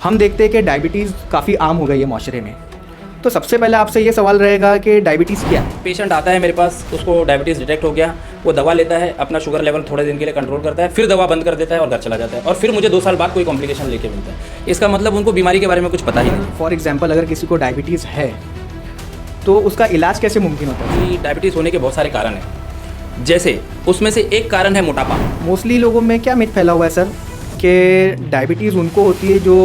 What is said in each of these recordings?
हम देखते हैं कि डायबिटीज़ काफ़ी आम हो गई है माशरे में। तो सबसे पहले आपसे ये सवाल रहेगा कि डायबिटीज़ क्या है? पेशेंट आता है मेरे पास, उसको डायबिटीज़ डिटेक्ट हो गया, वो दवा लेता है, अपना शुगर लेवल थोड़े दिन के लिए कंट्रोल करता है, फिर दवा बंद कर देता है और घर चला जाता है, और फिर मुझे 2 साल बाद कोई कॉम्प्लिकेशन लेके मिलता है। इसका मतलब उनको बीमारी के बारे में कुछ पता ही नहीं। फॉर एग्जाम्पल अगर किसी को डायबिटीज़ है तो उसका इलाज कैसे मुमकिन होता है? कि डायबिटीज़ होने के बहुत सारे कारण हैं, जैसे उसमें से एक कारण है मोटापा। मोस्टली लोगों में क्या मिथ फैला हुआ है सर कि डायबिटीज़ उनको होती है जो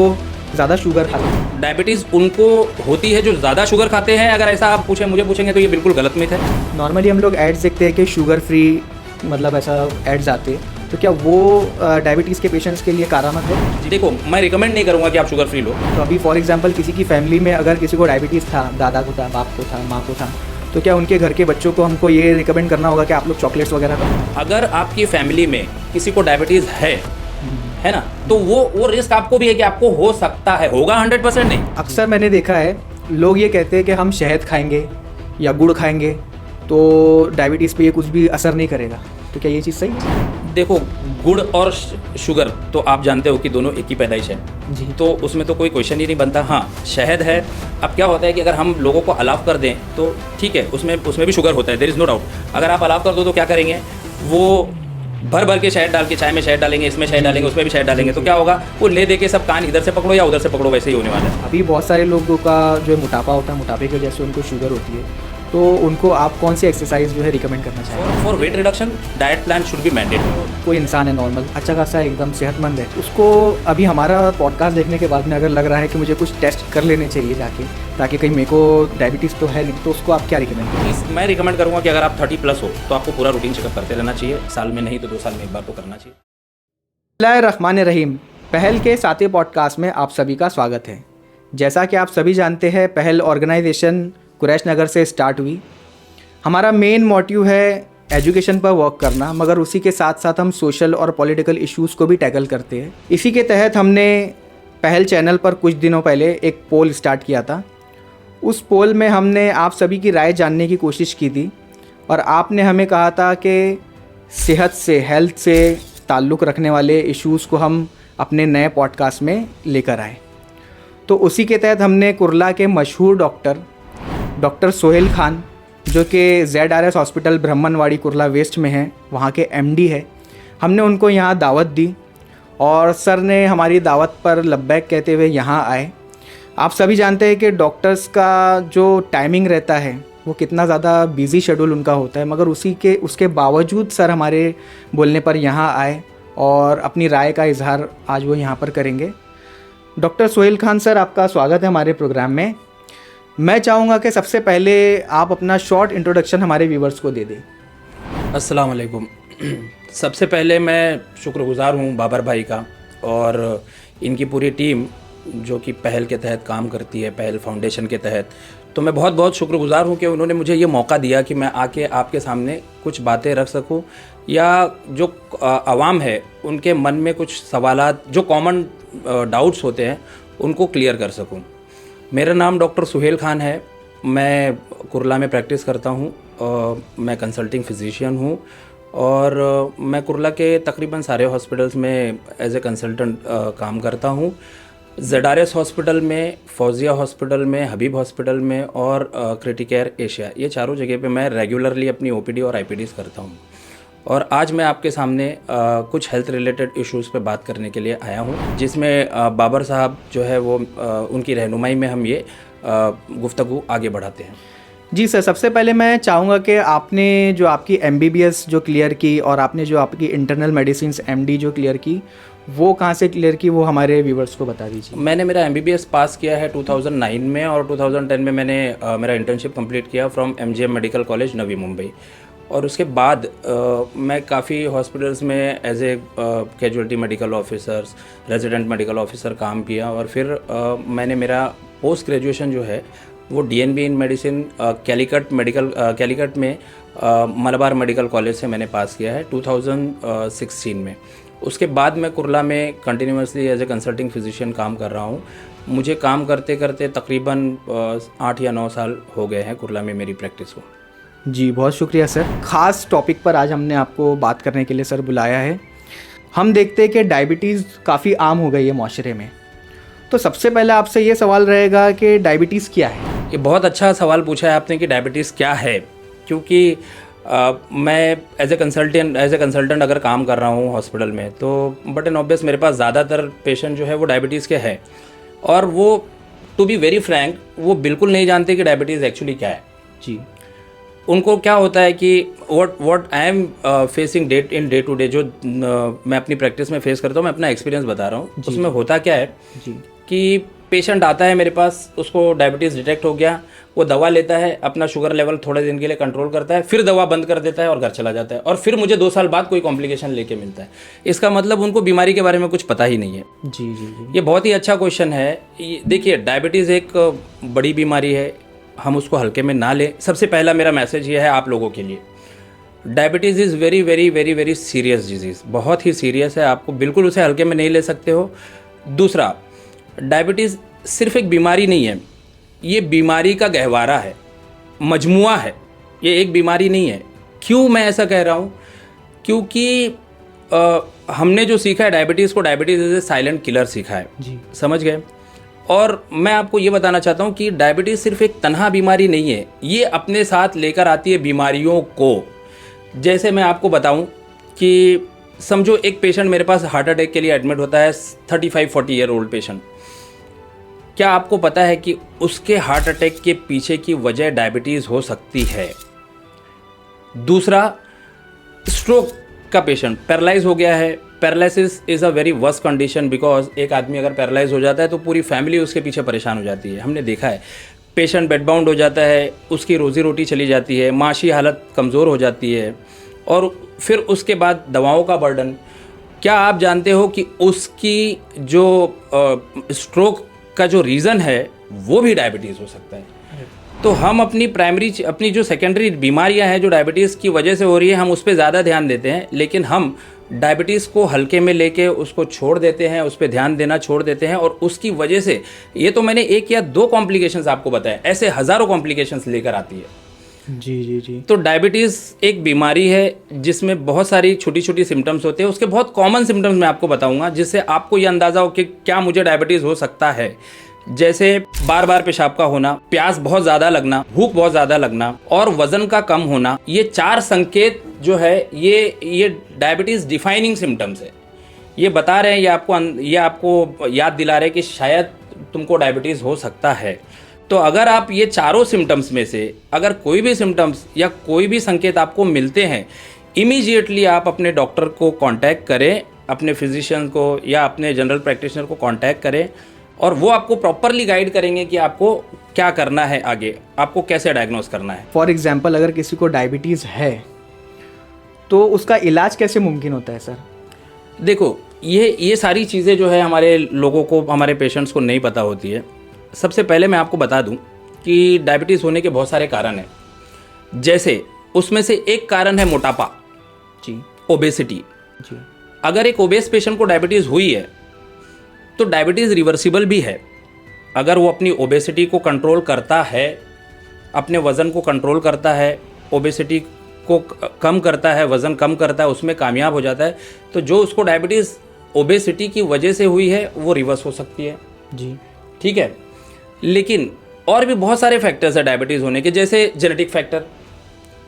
ज़्यादा शुगर खाते हैं। डायबिटीज़ उनको होती है जो ज़्यादा शुगर खाते हैं। अगर ऐसा आप मुझे पूछेंगे तो ये बिल्कुल गलत मिथ है। नॉर्मली हम लोग एड्स देखते हैं कि शुगर फ्री, मतलब ऐसा एड्स आते हैं, तो क्या वो डायबिटीज़ के पेशेंट्स के लिए कारामद है? देखो, मैं रिकमेंड नहीं करूँगा कि आप शुगर फ्री लो। तो अभी फॉर एग्जांपल किसी की फैमिली में अगर किसी को डायबिटीज़ था, दादा को था, बाप को था, माँ को था, तो क्या उनके घर के बच्चों को हमको ये रिकमेंड करना होगा कि आप लोग चॉकलेट्स वगैरह खाओ? अगर आपकी फैमिली में किसी को डायबिटीज़ है ना, तो वो रिस्क आपको भी है कि आपको हो सकता है, होगा 100% नहीं। अक्सर मैंने देखा है लोग ये कहते हैं कि हम शहद खाएंगे या गुड़ खाएंगे तो डायबिटीज़ पे ये कुछ भी असर नहीं करेगा, तो क्या ये चीज़ सही है? देखो, गुड़ और शुगर तो आप जानते हो कि दोनों एक ही पैदाइश है जी। तो उसमें तो कोई क्वेश्चन ही नहीं बनता। हाँ, शहद है। अब क्या होता है कि अगर हम लोगों को अलाव कर दें तो ठीक है, उसमें भी शुगर होता है, देयर इज़ नो डाउट। अगर आप अलाव कर दो तो क्या करेंगे, वो भर के शहद डाल के, चाय में शहद डालेंगे, इसमें शहद डालेंगे, उसमें भी शहद डालेंगे, तो क्या होगा, वो ले दे के सब कान इधर से पकड़ो या उधर से पकड़ो, वैसे ही होने वाला है। अभी बहुत सारे लोगों का जो है मोटापा होता है, मोटापे की वजह से उनको शुगर होती है, तो उनको आप कौन सी एक्सरसाइज जो है रिकमेंड करना चाहेंगे? For weight reduction diet plan should be mandatory. कोई इंसान है नॉर्मल, अच्छा खासा एकदम सेहतमंद है, उसको अभी हमारा पॉडकास्ट देखने के बाद में अगर लग रहा है कि मुझे कुछ टेस्ट कर लेने चाहिए जाके, ताकि कहीं मेरे को डायबिटीज़ तो है नहीं, तो उसको आप क्या रिकमेंड करेंगे? मैं रिकमेंड करूँगा कि अगर आप 30+ हो तो आपको पूरा रूटीन चेकअप करते रहना चाहिए, साल में नहीं तो 2 साल में एक बार तो करना चाहिए। बिस्मिल्लाहिर्रहमानिर्रहीम। पहल के 7वें पॉडकास्ट में आप सभी का स्वागत है। जैसा कि आप सभी जानते हैं, पहल ऑर्गेनाइजेशन कुरैश नगर से स्टार्ट हुई। हमारा मेन मोटिव है एजुकेशन पर वर्क करना, मगर उसी के साथ साथ हम सोशल और पॉलिटिकल इश्यूज़ को भी टैकल करते हैं। इसी के तहत हमने पहल चैनल पर कुछ दिनों पहले एक पोल स्टार्ट किया था। उस पोल में हमने आप सभी की राय जानने की कोशिश की थी और आपने हमें कहा था कि सेहत से, हेल्थ से ताल्लुक़ रखने वाले इश्यूज़ को हम अपने नए पॉडकास्ट में लेकर आए। तो उसी के तहत हमने कुरला के मशहूर डॉक्टर सोहेल खान, जो कि ZRS hospital Brahmanwadi Kurla waste में है, वहाँ के MD है, हमने उनको यहाँ दावत दी और सर ने हमारी दावत पर लब्बैक कहते हुए यहाँ आए। आप सभी जानते हैं कि डॉक्टर्स का जो टाइमिंग रहता है वो कितना ज़्यादा बिज़ी शेड्यूल उनका होता है, मगर उसके बावजूद सर हमारे बोलने पर यहाँ आए और अपनी राय का इजहार आज वो यहाँ पर करेंगे। डॉक्टर सोहेल खान सर, आपका स्वागत है हमारे प्रोग्राम में। मैं चाहूँगा कि सबसे पहले आप अपना शॉर्ट इंट्रोडक्शन हमारे व्यूवर्स को दे दें। अस्सलाम वालेकुम। सबसे पहले मैं शुक्रगुज़ार हूँ बाबर भाई का और इनकी पूरी टीम जो कि पहल के तहत काम करती है, पहल फाउंडेशन के तहत। तो मैं बहुत बहुत शुक्रगुज़ार हूँ कि उन्होंने मुझे ये मौका दिया कि मैं आके आपके सामने कुछ बातें रख सकूँ या जो आवाम है उनके मन में कुछ सवालात, जो कॉमन डाउट्स होते हैं, उनको क्लियर कर सकूँ। मेरा नाम डॉक्टर सोहेल खान है। मैं कुरला में प्रैक्टिस करता हूँ और मैं कंसल्टिंग फिजिशियन हूँ और मैं कुरला के तकरीबन सारे हॉस्पिटल्स में एज ए कंसल्टेंट काम करता हूँ। ZRS हॉस्पिटल में, फौजिया हॉस्पिटल में, हबीब हॉस्पिटल में और क्रिटिकेयर एशिया, ये चारों जगह पे मैं रेगुलरली अपनी OPD और IPDs करता हूँ। और आज मैं आपके सामने कुछ हेल्थ रिलेटेड इश्यूज़ पे बात करने के लिए आया हूँ, जिसमें बाबर साहब जो है वो उनकी रहनुमाई में हम ये गुफ्तगू आगे बढ़ाते हैं। जी सर, सबसे पहले मैं चाहूँगा कि आपने जो आपकी MBBS जो क्लियर की और आपने जो आपकी इंटरनल मेडिसिन MD जो क्लियर की, वो कहाँ से क्लियर की, वो हमारे व्यूवर्स को बता दीजिए। मैंने मेरा MBBS पास किया है 2009 में और 2010 में मैंने मेरा इंटर्नशिप कंप्लीट किया from MGM medical college Navi Mumbai. और उसके बाद मैं काफ़ी हॉस्पिटल्स में as a casualty medical officers, resident medical officer काम किया और फिर मैंने मेरा पोस्ट ग्रेजुएशन जो है वो DNB इन मेडिसिन कैलीकट में मलबार मेडिकल कॉलेज से मैंने पास किया है 2016 में। उसके बाद मैं कुरला में continuously as a consulting physician काम कर रहा हूँ। मुझे काम करते करते तकरीबन 8 या 9 साल हो गए हैं कुरला में मेरी प्रैक्टिस को। जी बहुत शुक्रिया सर। ख़ास टॉपिक पर आज हमने आपको बात करने के लिए सर बुलाया है। हम देखते हैं कि डायबिटीज़ काफ़ी आम हो गई है माशरे में, तो सबसे पहले आपसे ये सवाल रहेगा कि डायबिटीज़ क्या है? ये बहुत अच्छा सवाल पूछा है आपने कि डायबिटीज़ क्या है, क्योंकि मैं एज ए कंसल्टेंट अगर काम कर रहा हूँ हॉस्पिटल में, तो बट एन ऑब्वियस मेरे पास ज़्यादातर पेशेंट जो है वो डायबिटीज़ के हैं, और वो टू बी वेरी फ्रैंक वो बिल्कुल नहीं जानते कि डायबिटीज़ एक्चुअली क्या है। जी। उनको क्या होता है कि what I am facing day to day, जो मैं अपनी प्रैक्टिस में फेस करता हूँ, मैं अपना एक्सपीरियंस बता रहा हूँ। उसमें होता क्या है जी। कि पेशेंट आता है मेरे पास, उसको डायबिटीज़ डिटेक्ट हो गया, वो दवा लेता है, अपना शुगर लेवल थोड़े दिन के लिए कंट्रोल करता है, फिर दवा बंद कर देता है और घर चला जाता है, और फिर मुझे 2 साल बाद कोई कॉम्प्लिकेशन लेके मिलता है। इसका मतलब उनको बीमारी के बारे में कुछ पता ही नहीं है। जी जी जी। ये बहुत ही अच्छा क्वेश्चन है। देखिए, डायबिटीज़ एक बड़ी बीमारी है, हम उसको हल्के में ना लें। सबसे पहला मेरा मैसेज ये है आप लोगों के लिए, diabetes is very very very very serious disease, बहुत ही सीरियस है, आपको बिल्कुल उसे हल्के में नहीं ले सकते हो। दूसरा, डायबिटीज़ सिर्फ एक बीमारी नहीं है, ये बीमारी का गहवारा है, मजमुआ है, ये एक बीमारी नहीं है। क्यों मैं ऐसा कह रहा हूँ? क्योंकि हमने जो सीखा है डायबिटीज़ को, diabetes is a silent killer सीखा है। जी। समझ गए? और मैं आपको ये बताना चाहता हूँ कि डायबिटीज़ सिर्फ एक तन्हा बीमारी नहीं है, ये अपने साथ लेकर आती है बीमारियों को। जैसे मैं आपको बताऊँ कि समझो एक पेशेंट मेरे पास हार्ट अटैक के लिए एडमिट होता है, 35-40 ईयर ओल्ड पेशेंट। क्या आपको पता है कि उसके हार्ट अटैक के पीछे की वजह डायबिटीज़ हो सकती है? दूसरा, स्ट्रोक का पेशेंट पैरालाइज हो गया है। Paralysis is a very worst condition, because एक आदमी अगर पैरालाइज हो जाता है तो पूरी फैमिली उसके पीछे परेशान हो जाती है। हमने देखा है, पेशेंट बेड बाउंड हो जाता है, उसकी रोजी रोटी चली जाती है, माशी हालत कमज़ोर हो जाती है, और फिर उसके बाद दवाओं का बर्डन। क्या आप जानते हो कि उसकी जो स्ट्रोक का जो रीज़न है वो भी डायबिटीज़ हो सकता है? तो हम अपनी जो सेकेंडरी बीमारियां हैं जो डायबिटीज़ की वजह से हो रही है, हम उस पर ज़्यादा ध्यान देते हैं, लेकिन हम डायबिटीज़ को हल्के में लेके उसको छोड़ देते हैं, उस पर ध्यान देना छोड़ देते हैं, और उसकी वजह से, ये तो मैंने 1 या 2 कॉम्प्लिकेशंस आपको बताए, ऐसे हज़ारों कॉम्प्लिकेशंस लेकर आती है। जी जी जी। तो डायबिटीज़ एक बीमारी है जिसमें बहुत सारी छोटी छोटी सिम्टम्स होते हैं। उसके बहुत कॉमन सिम्टम्स मैं आपको बताऊंगा, जिससे आपको ये अंदाज़ा हो कि क्या मुझे डायबिटीज़ हो सकता है। जैसे बार बार पेशाब का होना, प्यास बहुत ज़्यादा लगना, भूख बहुत ज़्यादा लगना, और वज़न का कम होना। ये 4 संकेत जो है ये डायबिटीज़ डिफाइनिंग सिम्टम्स है। ये बता रहे हैं, ये आपको याद दिला रहे हैं कि शायद तुमको डायबिटीज़ हो सकता है। तो अगर आप ये चारों सिम्टम्स में से अगर कोई भी सिम्टम्स या कोई भी संकेत आपको मिलते हैं, इमीडिएटली आप अपने डॉक्टर को कांटेक्ट करें, अपने फिजिशियन को या अपने जनरल प्रैक्टिशनर को कांटेक्ट करें, और वो आपको प्रॉपरली गाइड करेंगे कि आपको क्या करना है, आगे आपको कैसे डायग्नोस करना है। फॉर एग्जाम्पल, अगर किसी को डायबिटीज़ है तो उसका इलाज कैसे मुमकिन होता है सर? देखो, ये सारी चीज़ें जो है हमारे लोगों को, हमारे पेशेंट्स को नहीं पता होती है। सबसे पहले मैं आपको बता दूं कि डायबिटीज़ होने के बहुत सारे कारण हैं। जैसे उसमें से एक कारण है मोटापा। जी। ओबेसिटी। जी। अगर एक ओबेस पेशेंट को डायबिटीज़ हुई है तो डायबिटीज़ रिवर्सिबल भी है। अगर वो अपनी ओबेसिटी को कंट्रोल करता है, अपने वज़न को कंट्रोल करता है, ओबेसिटी को कम करता है, वज़न कम करता है, उसमें कामयाब हो जाता है, तो जो उसको डायबिटीज़ ओबेसिटी की वजह से हुई है वो रिवर्स हो सकती है। जी। ठीक है। लेकिन और भी बहुत सारे फैक्टर्स है डायबिटीज़ होने के, जैसे जेनेटिक फैक्टर।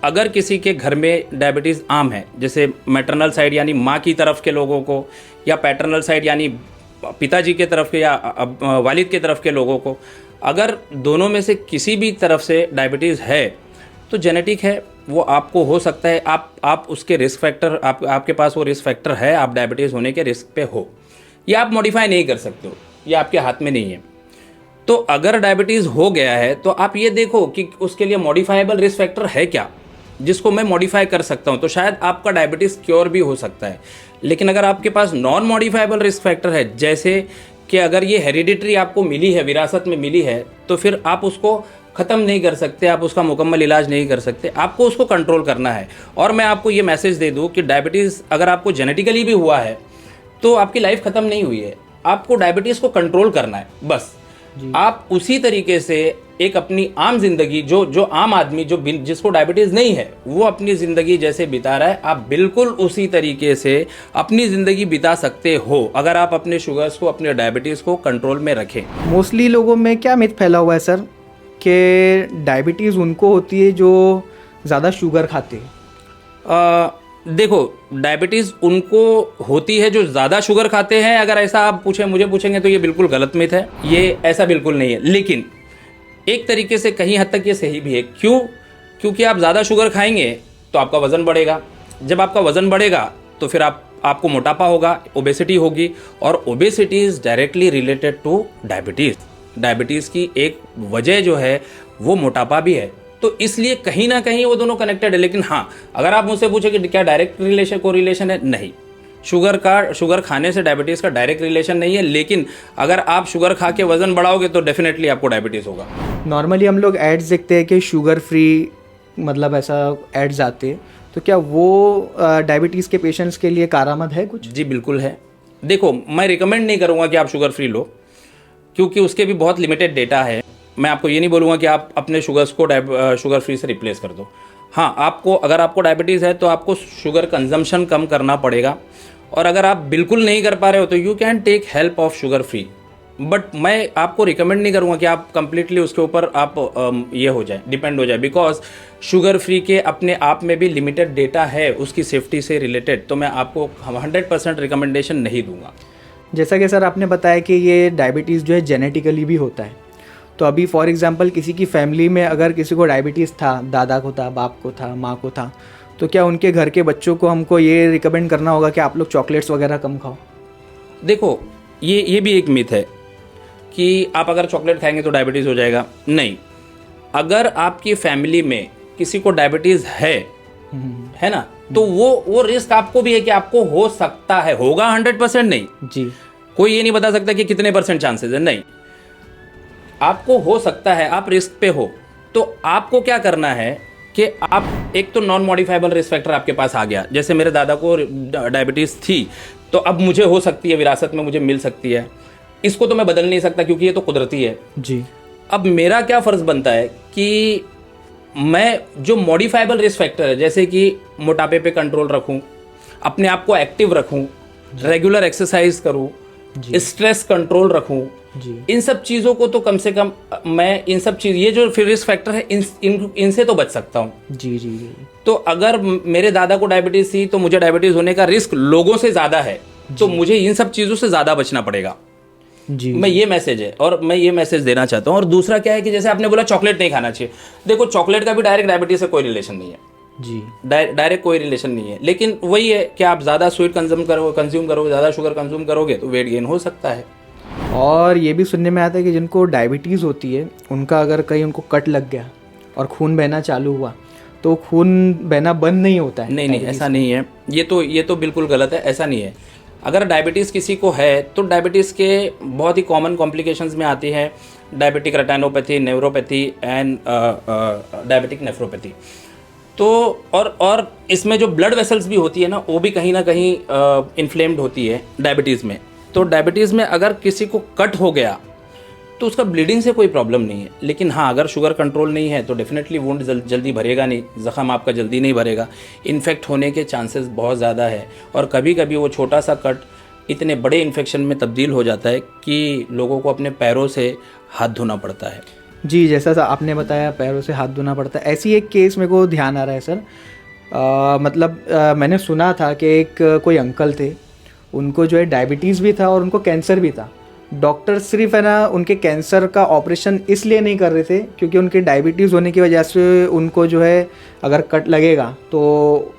अगर किसी के घर में डायबिटीज़ आम है, जैसे मैटरनल साइड यानी माँ की तरफ के लोगों को, या पैटर्नल साइड यानी पिताजी के तरफ के या वालिद के तरफ के लोगों को, अगर दोनों में से किसी भी तरफ से डायबिटीज़ है तो जेनेटिक है, वो आपको हो सकता है। आप उसके रिस्क फैक्टर, आपके पास वो रिस्क फैक्टर है, आप डायबिटीज़ होने के रिस्क पे हो, या आप मॉडिफाई नहीं कर सकते हो, ये आपके हाथ में नहीं है। तो अगर डायबिटीज़ हो गया है तो आप ये देखो कि उसके लिए मॉडिफाइबल रिस्क फैक्टर है क्या, जिसको मैं मॉडिफाई कर सकता हूं, तो शायद आपका डायबिटीज़ क्योर भी हो सकता है। लेकिन अगर आपके पास नॉन मॉडिफाइबल रिस्क फैक्टर है, जैसे कि अगर ये हेरिडिटरी आपको मिली है, विरासत में मिली है, तो फिर आप उसको ख़त्म नहीं कर सकते, आप उसका मुकम्मल इलाज नहीं कर सकते, आपको उसको कंट्रोल करना है। और मैं आपको ये मैसेज दे दूँ कि डायबिटीज़ अगर आपको जेनेटिकली भी हुआ है तो आपकी लाइफ ख़त्म नहीं हुई है, आपको डायबिटीज़ को कंट्रोल करना है बस। आप उसी तरीके से एक अपनी आम जिंदगी जो जो आम आदमी जिसको डायबिटीज़ नहीं है वो अपनी ज़िंदगी जैसे बिता रहा है, आप बिल्कुल उसी तरीके से अपनी ज़िंदगी बिता सकते हो अगर आप अपने शुगर्स को, अपने डायबिटीज़ को कंट्रोल में रखें। मोस्टली लोगों में क्या मिथ फैला हुआ है सर कि डायबिटीज़ उनको होती है जो ज़्यादा शुगर खाते हैं। देखो, डायबिटीज़ उनको होती है जो ज़्यादा शुगर खाते हैं। अगर ऐसा आप मुझे पूछेंगे तो ये बिल्कुल गलत मिथ है, ये ऐसा बिल्कुल नहीं है। लेकिन एक तरीके से कहीं हद तक ये सही भी है। क्यों? क्योंकि आप ज़्यादा शुगर खाएंगे तो आपका वज़न बढ़ेगा। जब आपका वज़न बढ़ेगा तो फिर आपको मोटापा होगा, ओबेसिटी होगी, और obesity is directly related two diabetes. Diabetes की एक वजह जो है वो मोटापा भी है, तो इसलिए कहीं ना कहीं वो दोनों कनेक्टेड है। लेकिन हाँ, अगर आप मुझसे पूछे कि क्या डायरेक्ट कोरिलेशन है, नहीं, शुगर खाने से डायबिटीज़ का डायरेक्ट रिलेशन नहीं है। लेकिन अगर आप शुगर खा के वज़न बढ़ाओगे तो डेफिनेटली आपको डायबिटीज़ होगा। नॉर्मली हम लोग एड्स देखते हैं कि शुगर फ्री, मतलब ऐसा एड्स आते हैं, तो क्या वो डायबिटीज़ के पेशेंट्स के लिए कारआमद है कुछ? जी बिल्कुल है। देखो, मैं रिकमेंड नहीं करूँगा कि आप शुगर फ्री लो, क्योंकि उसके भी बहुत लिमिटेड डेटा है। मैं आपको ये नहीं बोलूँगा कि आप अपने शुगर्स को शुगर फ्री से रिप्लेस कर दो। हाँ, अगर आपको डायबिटीज़ है तो आपको शुगर कंजम्पशन कम करना पड़ेगा, और अगर आप बिल्कुल नहीं कर पा रहे हो तो you can take help of sugar free. But मैं आपको रिकमेंड नहीं करूँगा कि आप कंप्लीटली उसके ऊपर आप ये हो जाए, डिपेंड हो जाए, बिकॉज शुगर फ्री के अपने आप में भी लिमिटेड डेटा है उसकी सेफ्टी से रिलेटेड। तो मैं आपको 100% रिकमेंडेशन नहीं दूंगा। जैसा कि सर आपने बताया कि ये डायबिटीज़ जो है जेनेटिकली भी होता है, तो अभी फॉर एग्जांपल किसी की फैमिली में अगर किसी को डायबिटीज़ था, दादा को था, बाप को था, माँ को था, तो क्या उनके घर के बच्चों को हमको ये रिकमेंड करना होगा कि आप लोग चॉकलेट्स वगैरह कम खाओ? देखो, ये भी एक मिथ है कि आप अगर चॉकलेट खाएंगे तो डायबिटीज़ हो जाएगा। नहीं, अगर आपकी फैमिली में किसी को डायबिटीज़ है ना, तो वो रिस्क आपको भी है कि आपको हो सकता है, होगा 100% नहीं जी, कोई ये नहीं बता सकता कि कितने % चांसेस है, नहीं, आपको हो सकता है, आप रिस्क पे हो। तो आपको क्या करना है कि आप एक तो नॉन मॉडिफाइबल रिस्क फैक्टर आपके पास आ गया, जैसे मेरे दादा को डायबिटीज़ थी तो अब मुझे हो सकती है, विरासत में मुझे मिल सकती है, इसको तो मैं बदल नहीं सकता क्योंकि ये तो कुदरती है जी। अब मेरा क्या फ़र्ज़ बनता है कि मैं जो मॉडिफाइबल रिस्क फैक्टर है, जैसे कि मोटापे पे कंट्रोल रखूं, अपने आप को एक्टिव रखूं, रेगुलर एक्सरसाइज करूं, स्ट्रेस कंट्रोल रखूं, इन सब चीज़ों को तो कम से कम मैं इन सब चीज़, ये जो फिर रिस्क फैक्टर है, इनसे तो बच सकता हूँ। जी जी जी। तो अगर मेरे दादा को डायबिटीज़ थी तो मुझे डायबिटीज़ होने का रिस्क लोगों से ज़्यादा है, तो मुझे इन सब चीज़ों से ज़्यादा बचना पड़ेगा। जी, मैं ये मैसेज है, और मैं ये मैसेज देना चाहता हूँ। और दूसरा क्या है कि जैसे आपने बोला चॉकलेट नहीं खाना चाहिए, देखो चॉकलेट का भी डायरेक्ट डायबिटीज से कोई रिलेशन नहीं है जी, डायरेक्ट कोई रिलेशन नहीं है। लेकिन वही है कि आप ज़्यादा स्वीट कंज्यूम करोगे, ज़्यादा शुगर कंज्यूम करोगे तो वेट गेन हो सकता है। और ये भी सुनने में आता है कि जिनको डायबिटीज़ होती है उनका अगर कहीं उनको कट लग गया और खून बहना चालू हुआ तो खून बहना बंद नहीं होता है। नहीं, ऐसा नहीं है, ये तो बिल्कुल गलत है, ऐसा नहीं है। अगर डायबिटीज़ किसी को है तो डायबिटीज़ के बहुत ही कॉमन कॉम्प्लिकेशंस में आती है diabetic retinopathy, neuropathy and diabetic nephropathy. तो और इसमें जो ब्लड वेसल्स भी होती है ना, वो भी कहीं ना कहीं इन्फ्लेम्ड होती है डायबिटीज़ में। तो डायबिटीज़ में अगर किसी को कट हो गया तो उसका ब्लीडिंग से कोई प्रॉब्लम नहीं है। लेकिन हाँ, अगर शुगर कंट्रोल नहीं है तो डेफिनेटली वुंड जल्दी भरेगा नहीं, ज़ख़म आपका जल्दी नहीं भरेगा, इन्फेक्ट होने के चांसेस बहुत ज़्यादा है। और कभी कभी वो छोटा सा कट इतने बड़े इन्फेक्शन में तब्दील हो जाता है कि लोगों को अपने पैरों से हाथ धोना पड़ता है। जी, जैसा आपने बताया पैरों से हाथ धोना पड़ता है, ऐसी एक केस मेरे को ध्यान आ रहा है सर। मैंने सुना था कि एक कोई अंकल थे, उनको जो है डायबिटीज़ भी था और उनको कैंसर भी था। डॉक्टर सिर्फ है ना उनके कैंसर का ऑपरेशन इसलिए नहीं कर रहे थे क्योंकि उनके डायबिटीज़ होने की वजह से उनको जो है अगर कट लगेगा तो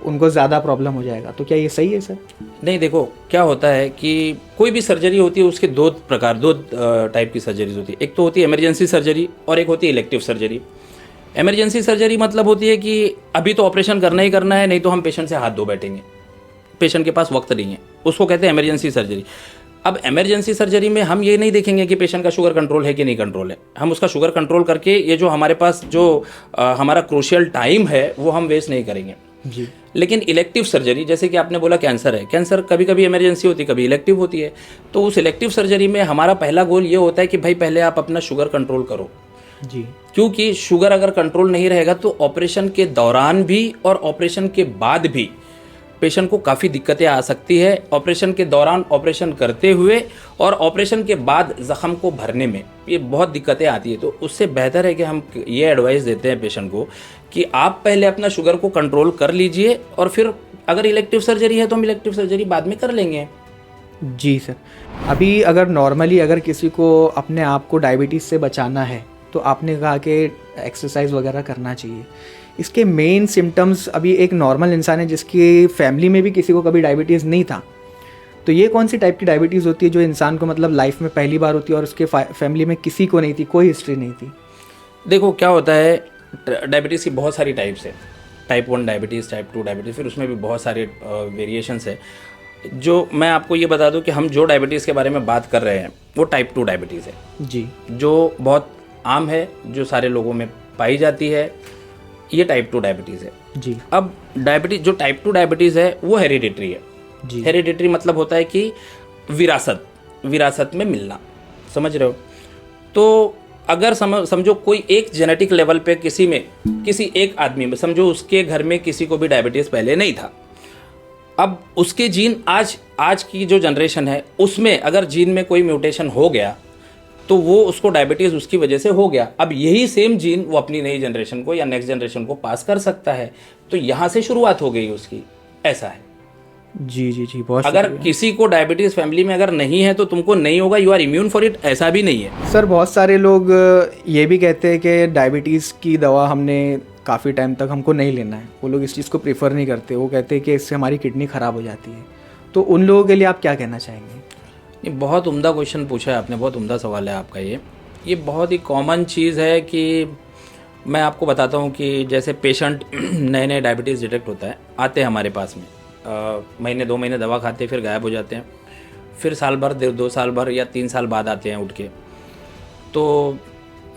उनको ज़्यादा प्रॉब्लम हो जाएगा। तो क्या ये सही है सर? नहीं, देखो क्या होता है कि कोई भी सर्जरी होती है उसके दो टाइप की सर्जरीज होती है। एक तो होती है इमरजेंसी सर्जरी और एक होती है इलेक्टिव सर्जरी। इमरजेंसी सर्जरी मतलब होती है कि अभी तो ऑपरेशन करना ही करना है, नहीं तो हम पेशेंट से हाथ धो बैठेंगे, पेशेंट के पास वक्त नहीं है, उसको कहते हैं इमरजेंसी सर्जरी। अब इमरजेंसी सर्जरी में हम ये नहीं देखेंगे कि पेशेंट का शुगर कंट्रोल है कि नहीं कंट्रोल है, हम उसका शुगर कंट्रोल करके ये जो हमारे पास जो हमारा क्रूशियल टाइम है वो हम वेस्ट नहीं करेंगे जी। लेकिन इलेक्टिव सर्जरी, जैसे कि आपने बोला कैंसर है, कैंसर कभी कभी इमरजेंसी होती है, कभी इलेक्टिव होती है। तो उस इलेक्टिव सर्जरी में हमारा पहला गोल ये होता है कि भाई पहले आप अपना शुगर कंट्रोल करो। जी क्योंकि शुगर अगर कंट्रोल नहीं रहेगा तो ऑपरेशन के दौरान भी और ऑपरेशन के बाद भी पेशेंट को काफ़ी दिक्कतें आ सकती है। ऑपरेशन के दौरान, ऑपरेशन करते हुए और ऑपरेशन के बाद ज़ख़म को भरने में ये बहुत दिक्कतें आती है। तो उससे बेहतर है कि हम ये एडवाइस देते हैं पेशेंट को कि आप पहले अपना शुगर को कंट्रोल कर लीजिए और फिर अगर इलेक्टिव सर्जरी है तो हम इलेक्टिव सर्जरी बाद में कर लेंगे। जी सर, अभी अगर नॉर्मली अगर किसी को अपने आप को डायबिटीज़ से बचाना है तो आपने कहा कि एक्सरसाइज वगैरह करना चाहिए। इसके मेन सिम्टम्स, अभी एक नॉर्मल इंसान है जिसकी फैमिली में भी किसी को कभी डायबिटीज़ नहीं था, तो ये कौन सी टाइप की डायबिटीज़ होती है जो इंसान को मतलब लाइफ में पहली बार होती है और उसके फैमिली में किसी को नहीं थी, कोई हिस्ट्री नहीं थी? देखो क्या होता है, डायबिटीज़ की बहुत सारी टाइप्स है। टाइप 1 डायबिटीज़, टाइप 2 डायबिटीज़, फिर उसमें भी बहुत सारे वेरिएशंस है। जो मैं आपको ये बता दूं कि हम जो डायबिटीज़ के बारे में बात कर रहे हैं वो टाइप 2 डायबिटीज़ है जी, जो बहुत आम है, जो सारे लोगों में पाई जाती है। ये टाइप 2 डायबिटीज़ है जी। अब डायबिटीज़, जो टाइप 2 डायबिटीज़ है वो हेरिडिटरी है जी। हेरिडिटरी मतलब होता है कि विरासत में मिलना, समझ रहे हो। तो अगर समझो कोई एक जेनेटिक लेवल पे किसी एक आदमी में, समझो उसके घर में किसी को भी डायबिटीज़ पहले नहीं था, अब उसके जीन आज की जो जनरेशन है उसमें अगर जीन में कोई म्यूटेशन हो गया तो वो उसको डायबिटीज़ उसकी वजह से हो गया। अब यही सेम जीन वो अपनी नई जनरेशन को या नेक्स्ट जनरेशन को पास कर सकता है। तो यहाँ से शुरुआत हो गई उसकी, ऐसा है। जी जी जी, बहुत अगर शुक्रिया। किसी को डायबिटीज़ फैमिली में अगर नहीं है तो तुमको नहीं होगा, you are immune for it, ऐसा भी नहीं है। सर, बहुत सारे लोग ये भी कहते हैं कि डायबिटीज़ की दवा हमने काफ़ी टाइम तक हमको नहीं लेना है, वो लोग इस चीज़ को प्रीफर नहीं करते, वो कहते हैं कि इससे हमारी किडनी ख़राब हो जाती है। तो उन लोगों के लिए आप क्या कहना चाहेंगे? ये बहुत उम्दा क्वेश्चन पूछा है आपने, बहुत उम्दा सवाल है आपका। ये बहुत ही कॉमन चीज़ है कि मैं आपको बताता हूँ कि जैसे पेशेंट नए नए डायबिटीज़ डिटेक्ट होता है, आते हैं हमारे पास में, महीने 2 महीने दवा खाते हैं, फिर गायब हो जाते हैं, फिर साल भर 2 साल भर या 3 साल बाद आते हैं उठ के। तो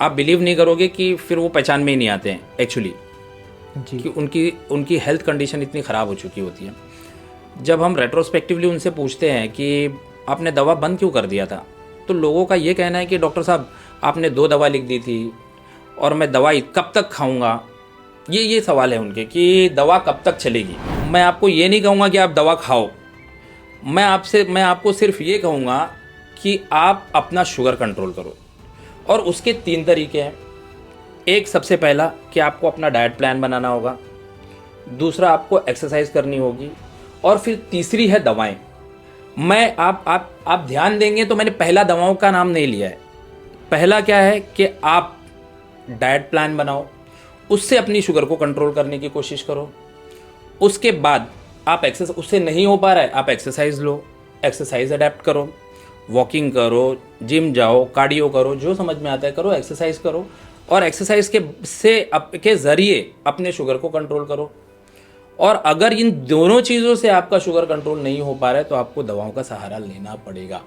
आप बिलीव नहीं करोगे कि फिर वो पहचान में ही नहीं आते हैं एक्चुअली, जी कि उनकी हेल्थ कंडीशन इतनी ख़राब हो चुकी होती है। जब हम रेट्रोस्पेक्टिवली उनसे पूछते हैं कि आपने दवा बंद क्यों कर दिया था, तो लोगों का ये कहना है कि डॉक्टर साहब आपने 2 दवा लिख दी थी और मैं दवाई कब तक खाऊंगा। ये सवाल है उनके कि दवा कब तक चलेगी। मैं आपको ये नहीं कहूँगा कि आप दवा खाओ, मैं आपको सिर्फ ये कहूँगा कि आप अपना शुगर कंट्रोल करो। और उसके 3 तरीके हैं। एक, सबसे पहला कि आपको अपना डाइट प्लान बनाना होगा, दूसरा आपको एक्सरसाइज करनी होगी, और फिर तीसरी है दवाएं। मैं आप ध्यान देंगे तो मैंने पहला दवाओं का नाम नहीं लिया है। पहला क्या है कि आप डाइट प्लान बनाओ, उससे अपनी शुगर को कंट्रोल करने की कोशिश करो। उसके बाद आप एक्सरसाइज, उससे नहीं हो पा रहा है, आप एक्सरसाइज लो, एक्सरसाइज अडेप्ट करो, वॉकिंग करो, जिम जाओ, कार्डियो करो, जो समझ में आता है करो, एक्सरसाइज करो, और एक्सरसाइज के ज़रिए अपने शुगर को कंट्रोल करो। और अगर इन दोनों चीज़ों से आपका शुगर कंट्रोल नहीं हो पा रहा है तो आपको दवाओं का सहारा लेना पड़ेगा,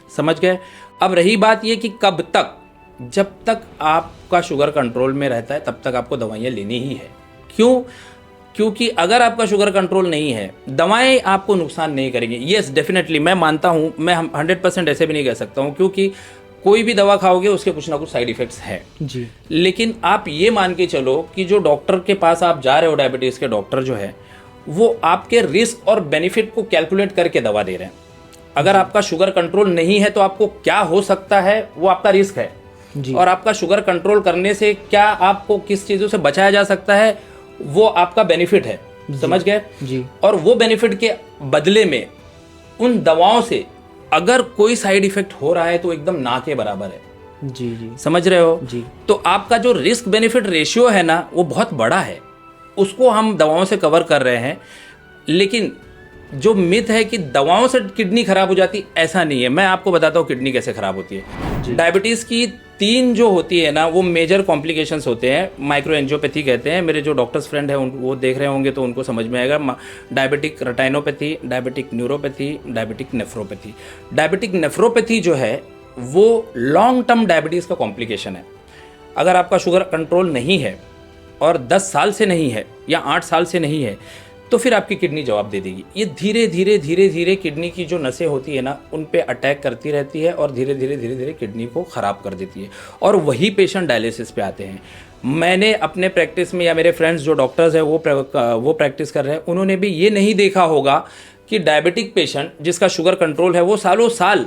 समझ गए। अब रही बात ये कि कब तक, जब तक आपका शुगर कंट्रोल में रहता है तब तक आपको दवाइयाँ लेनी ही है। क्यों? क्योंकि अगर आपका शुगर कंट्रोल नहीं है, दवाएं आपको नुकसान नहीं करेंगी। येस, डेफिनेटली मैं मानता हूँ, मैं 100% ऐसे भी नहीं कह सकता हूँ, क्योंकि कोई भी दवा खाओगे उसके कुछ ना कुछ साइड इफ़ेक्ट्स हैं जी। लेकिन आप ये मान के चलो कि जो डॉक्टर के पास आप जा रहे हो, डायबिटीज़ के डॉक्टर जो है, वो आपके रिस्क और बेनिफिट को कैलकुलेट करके दवा दे रहे हैं। अगर आपका शुगर कंट्रोल नहीं है तो आपको क्या हो सकता है, वो आपका रिस्क है जी। और आपका शुगर कंट्रोल करने से क्या आपको किस चीज़ों से बचाया जा सकता है, वो आपका बेनिफिट है, समझ गए जी। और वो बेनिफिट के बदले में उन दवाओं से अगर कोई साइड इफेक्ट हो रहा है तो एकदम ना के बराबर है। जी जी, समझ रहे हो जी। तो आपका जो रिस्क बेनिफिट रेशियो है ना, वो बहुत बड़ा है, उसको हम दवाओं से कवर कर रहे हैं। लेकिन जो मिथ है कि दवाओं से किडनी खराब हो जाती, ऐसा नहीं है। मैं आपको बताता हूँ किडनी कैसे खराब होती है। डायबिटीज़ की 3 जो होती है ना, वो मेजर कॉम्प्लिकेशंस होते हैं, माइक्रो एंजियोपैथी कहते हैं। मेरे जो डॉक्टर्स फ्रेंड हैं वो देख रहे होंगे तो उनको समझ में आएगा। Diabetic रेटाइनोपैथी, diabetic neuropathy, diabetic nephropathy. Diabetic nephropathy जो है वो लॉन्ग टर्म डायबिटीज़ का कॉम्प्लिकेशन है। अगर आपका शुगर कंट्रोल नहीं है और 10 साल से नहीं है या 8 साल से नहीं है, तो फिर आपकी किडनी जवाब दे देगी। ये धीरे धीरे धीरे धीरे किडनी की जो नसें होती है ना, उन पे अटैक करती रहती है और धीरे धीरे धीरे धीरे किडनी को ख़राब कर देती है, और वही पेशेंट डायलिसिस पे आते हैं। मैंने अपने प्रैक्टिस में, या मेरे फ्रेंड्स जो डॉक्टर्स हैं वो प्रैक्टिस कर रहे हैं, उन्होंने भी ये नहीं देखा होगा कि डायबिटिक पेशेंट जिसका शुगर कंट्रोल है वो सालों साल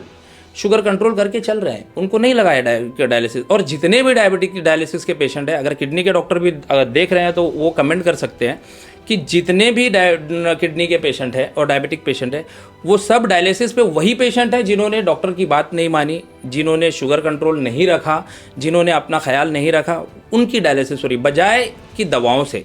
शुगर कंट्रोल करके चल रहे हैं, उनको नहीं लगाया डायलिसिस। और जितने भी डायबिटिक डायलिसिस के पेशेंट हैं, अगर किडनी के डॉक्टर भी अगर देख रहे हैं तो वो कमेंट कर सकते हैं कि जितने भी किडनी के पेशेंट हैं और डायबिटिक पेशेंट हैं, वो सब डायलिसिस पे वही पेशेंट हैं जिन्होंने डॉक्टर की बात नहीं मानी, जिन्होंने शुगर कंट्रोल नहीं रखा, जिन्होंने अपना ख्याल नहीं रखा, उनकी डायलिसिस हो रही बजाय कि दवाओं से।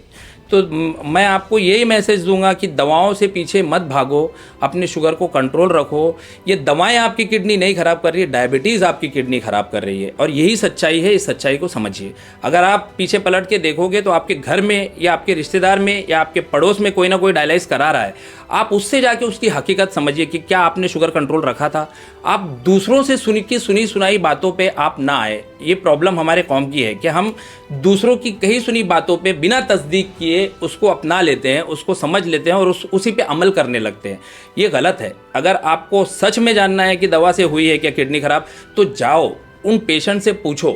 तो मैं आपको यही मैसेज दूंगा कि दवाओं से पीछे मत भागो, अपने शुगर को कंट्रोल रखो। ये दवाएं आपकी किडनी नहीं ख़राब कर रही है, डायबिटीज़ आपकी किडनी ख़राब कर रही है, और यही सच्चाई है। इस सच्चाई को समझिए। अगर आप पीछे पलट के देखोगे तो आपके घर में या आपके रिश्तेदार में या आपके पड़ोस में कोई ना कोई डायलिसिस करा रहा है, आप उससे जाके उसकी हकीकत समझिए कि क्या आपने शुगर कंट्रोल रखा था। आप दूसरों से सुनी सुनाई बातों पे आप ना आए। ये प्रॉब्लम हमारे कौम की है कि हम दूसरों की कही सुनी बातों पे बिना तस्दीक किए उसको अपना लेते हैं, उसको समझ लेते हैं और उसी पे अमल करने लगते हैं। ये गलत है। अगर आपको सच में जानना है कि दवा से हुई है क्या किडनी खराब, तो जाओ उन पेशेंट से पूछो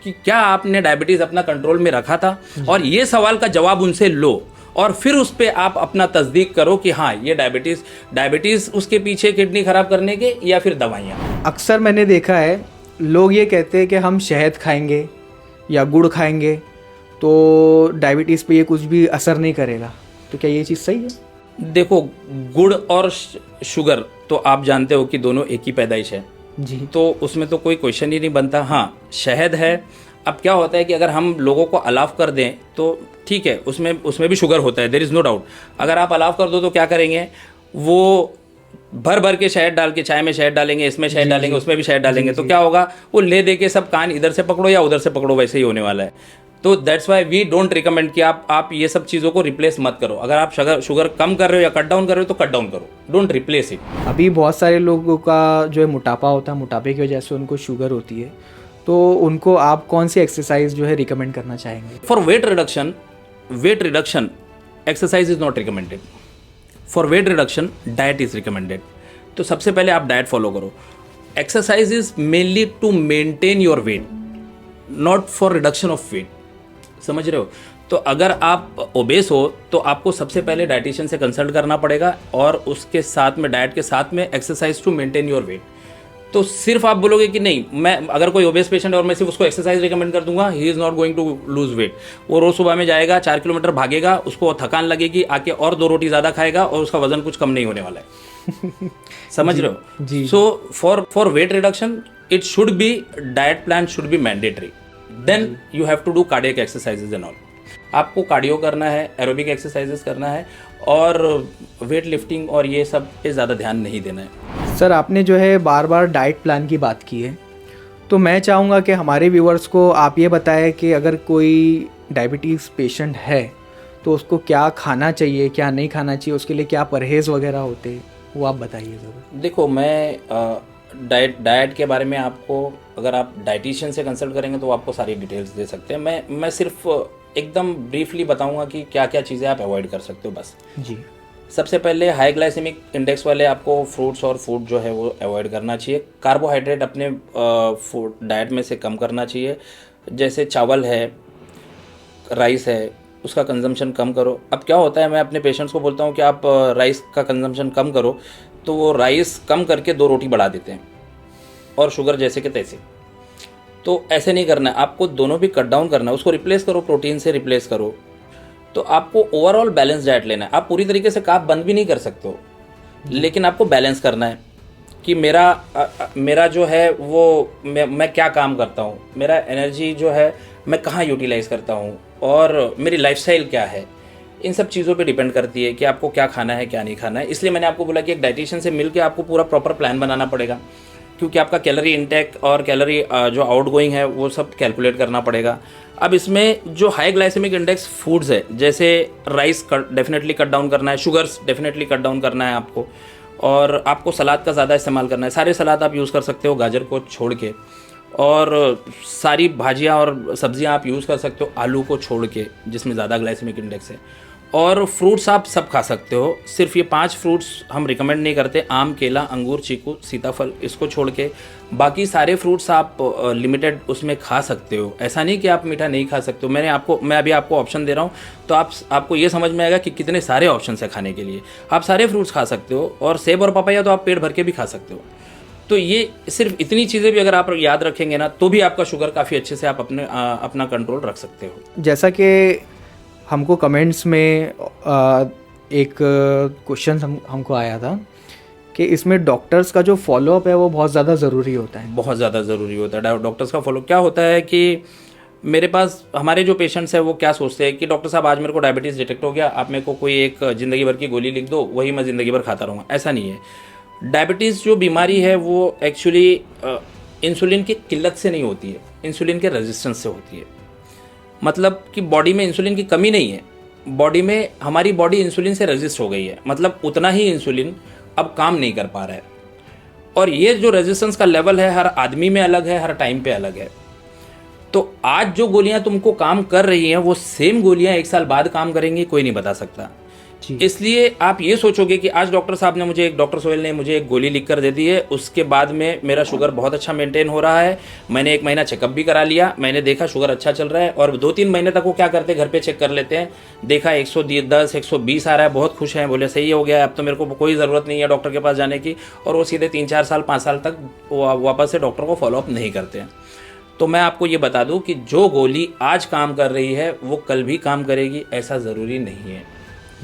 कि क्या आपने डायबिटीज़ अपना कंट्रोल में रखा था, और ये सवाल का जवाब उनसे लो, और फिर उस पर आप अपना तस्दीक करो कि हाँ ये डायबिटीज़ उसके पीछे किडनी खराब करने के, या फिर दवाइयाँ। अक्सर मैंने देखा है लोग ये कहते हैं कि हम शहद खाएंगे या गुड़ खाएंगे तो डायबिटीज़ पे ये कुछ भी असर नहीं करेगा, तो क्या ये चीज़ सही है? देखो, गुड़ और शुगर तो आप जानते हो कि दोनों एक ही पैदाइश है जी, तो उसमें तो कोई क्वेश्चन ही नहीं बनता। हाँ, शहद है। अब क्या होता है कि अगर हम लोगों को अलाव कर दें तो ठीक है, उसमें भी शुगर होता है, देयर इज़ नो डाउट। अगर आप अलाव कर दो तो क्या करेंगे, वो भर भर के शहद डाल के, चाय में शहद डालेंगे, इसमें शहद डालेंगे, उसमें भी शहद डालेंगे, तो क्या होगा, वो ले दे के सब कान इधर से पकड़ो या उधर से पकड़ो, वैसे ही होने वाला है। तो that's why we don't recommend कि आप ये सब चीज़ों को रिप्लेस मत करो। अगर आप शुगर कम कर रहे हो या कट डाउन कर रहे हो तो कट डाउन करो, डोंट रिप्लेस इट। अभी बहुत सारे लोगों का जो है मोटापा होता है, मोटापे की वजह से उनको शुगर होती है, तो उनको आप कौन सी एक्सरसाइज जो है रिकमेंड करना चाहेंगे? For weight reduction exercise is not recommended. For weight reduction diet is recommended. तो सबसे पहले आप डाइट फॉलो करो। Exercise is mainly to maintain your weight, not for reduction of weight. समझ रहे हो? तो अगर आप ओबेस हो तो आपको सबसे पहले डाइटिशियन से कंसल्ट करना पड़ेगा, और उसके साथ में डाइट के साथ में exercise to maintain your weight. तो सिर्फ आप बोलोगे कि नहीं, मैं अगर कोई ओबेस पेशेंट है और मैं सिर्फ उसको एक्सरसाइज रिकमेंड कर दूंगा, he is not going to lose weight. वो रोज़ सुबह में जाएगा, 4 किलोमीटर भागेगा, उसको थकान लगेगी, आके और 2 रोटी ज़्यादा खाएगा और उसका वजन कुछ कम नहीं होने वाला है। समझ रहे हो? जी। So for weight reduction it should be, diet plan should be mandatory. Then you have to do cardiac exercises and all. आपको कार्डियो करना है, एरोबिक एक्सरसाइजेस करना है, और वेट लिफ्टिंग और ये सब पे ज़्यादा ध्यान नहीं देना है। सर, आपने जो है बार बार डाइट प्लान की बात की है, तो मैं चाहूँगा कि हमारे व्यूअर्स को आप ये बताएं कि अगर कोई डायबिटीज़ पेशेंट है तो उसको क्या खाना चाहिए, क्या नहीं खाना चाहिए, उसके लिए क्या परहेज़ वगैरह होते हैं, वो आप बताइए ज़रूर। देखो, मैं डाइट के बारे में आपको, अगर आप डाइटिशियन से कंसल्ट करेंगे तो वो आपको सारी डिटेल्स दे सकते हैं। मैं सिर्फ एकदम ब्रीफली बताऊंगा कि क्या क्या चीज़ें आप अवॉइड कर सकते हो बस। जी। सबसे पहले हाई ग्लाइसेमिक इंडेक्स वाले आपको फ्रूट्स और फूड जो है वो अवॉइड करना चाहिए। कार्बोहाइड्रेट अपने फूड डाइट में से कम करना चाहिए, जैसे चावल है, राइस है, उसका कंजम्पशन कम करो। अब क्या होता है, मैं अपने पेशेंट्स को बोलता हूँ कि आप राइस का कंजम्पशन कम करो, तो वो राइस कम करके 2 रोटी बढ़ा देते हैं, और शुगर जैसे के तैसे। तो ऐसे नहीं करना है, आपको दोनों भी कट डाउन करना है, उसको रिप्लेस करो, प्रोटीन से रिप्लेस करो। तो आपको ओवरऑल बैलेंस डाइट लेना है। आप पूरी तरीके से कार्ब बंद भी नहीं कर सकते हो, लेकिन आपको बैलेंस करना है कि मेरा जो है वो मैं क्या काम करता हूँ, मेरा एनर्जी जो है मैं कहाँ यूटिलाइज करता हूँ, और मेरी लाइफस्टाइल क्या है। इन सब चीज़ों पे डिपेंड करती है कि आपको क्या खाना है, क्या नहीं खाना है। इसलिए मैंने आपको बोला कि एक डाइटिशियन से मिलकर आपको पूरा प्रॉपर प्लान बनाना पड़ेगा, क्योंकि आपका कैलोरी इंटेक और कैलोरी जो आउटगोइंग है वो सब कैलकुलेट करना पड़ेगा। अब इसमें जो हाई ग्लाइसेमिक इंडेक्स फूड्स है, जैसे राइस डेफिनेटली कट डाउन करना है, शुगर्स डेफिनेटली कट डाउन करना है आपको, और आपको सलाद का ज़्यादा इस्तेमाल करना है। सारे सलाद आप यूज़ कर सकते हो गाजर को छोड़ के, और सारी भाजियाँ और सब्जियाँ आप यूज़ कर सकते हो आलू को छोड़ के, जिसमें ज़्यादा ग्लाइसेमिक इंडेक्स है। और फ्रूट्स आप सब खा सकते हो, सिर्फ ये 5 फ्रूट्स हम रिकमेंड नहीं करते, आम, केला, अंगूर, चीकू, सीताफल, इसको छोड़ के बाकी सारे फ्रूट्स आप लिमिटेड उसमें खा सकते हो। ऐसा नहीं कि आप मीठा नहीं खा सकते हो। मैं अभी आपको ऑप्शन दे रहा हूँ, तो आपको ये समझ में आएगा कि कितने सारे ऑप्शन है खाने के लिए। आप सारे फ्रूट्स खा सकते हो, और सेब और पपाया तो आप पेट भर के भी खा सकते हो। तो ये सिर्फ इतनी चीज़ें भी अगर आप याद रखेंगे ना, तो भी आपका शुगर काफ़ी अच्छे से आप अपना कंट्रोल रख सकते हो। जैसा कि हमको कमेंट्स में एक क्वेश्चन हमको आया था कि इसमें डॉक्टर्स का जो फॉलोअप है वो बहुत ज़्यादा ज़रूरी होता है। बहुत ज़्यादा ज़रूरी होता है डॉक्टर्स का फॉलो। क्या होता है कि मेरे पास हमारे जो पेशेंट्स हैं वो क्या सोचते हैं कि डॉक्टर साहब आज मेरे को डायबिटीज़ डिटेक्ट हो गया, आप मेरे को कोई एक ज़िंदगी भर की गोली लिख दो, वही मैं ज़िंदगी भर खाता रहूँगा। ऐसा नहीं है। डायबिटीज़ जो बीमारी है वो एक्चुअली इंसुलिन की किल्लत से नहीं होती है, इंसुलिन के रेजिस्टेंस से होती है। मतलब कि बॉडी में इंसुलिन की कमी नहीं है, हमारी बॉडी इंसुलिन से रेजिस्ट हो गई है, मतलब उतना ही इंसुलिन अब काम नहीं कर पा रहा है। और ये जो रेजिस्टेंस का लेवल है हर आदमी में अलग है, हर टाइम पे अलग है। तो आज जो गोलियां तुमको काम कर रही हैं वो सेम गोलियां 1 साल बाद काम करेंगी, कोई नहीं बता सकता। इसलिए आप ये सोचोगे कि आज डॉक्टर सोहेल ने मुझे एक गोली लिख कर दे दी है, उसके बाद में मेरा शुगर बहुत अच्छा मेंटेन हो रहा है, मैंने 1 महीना चेकअप भी करा लिया, मैंने देखा शुगर अच्छा चल रहा है। और 2-3 महीने तक वो क्या करते हैं, घर पे चेक कर लेते हैं, देखा 110 120 आ रहा है, बहुत खुश हैं, बोले सही हो गया, अब तो मेरे को कोई ज़रूरत नहीं है डॉक्टर के पास जाने की। और वो सीधे 3-4 साल 5 साल तक वापस से डॉक्टर को फॉलोअप नहीं करते हैं। तो मैं आपको ये बता दूं कि जो गोली आज काम कर रही है वो कल भी काम करेगी, ऐसा ज़रूरी नहीं है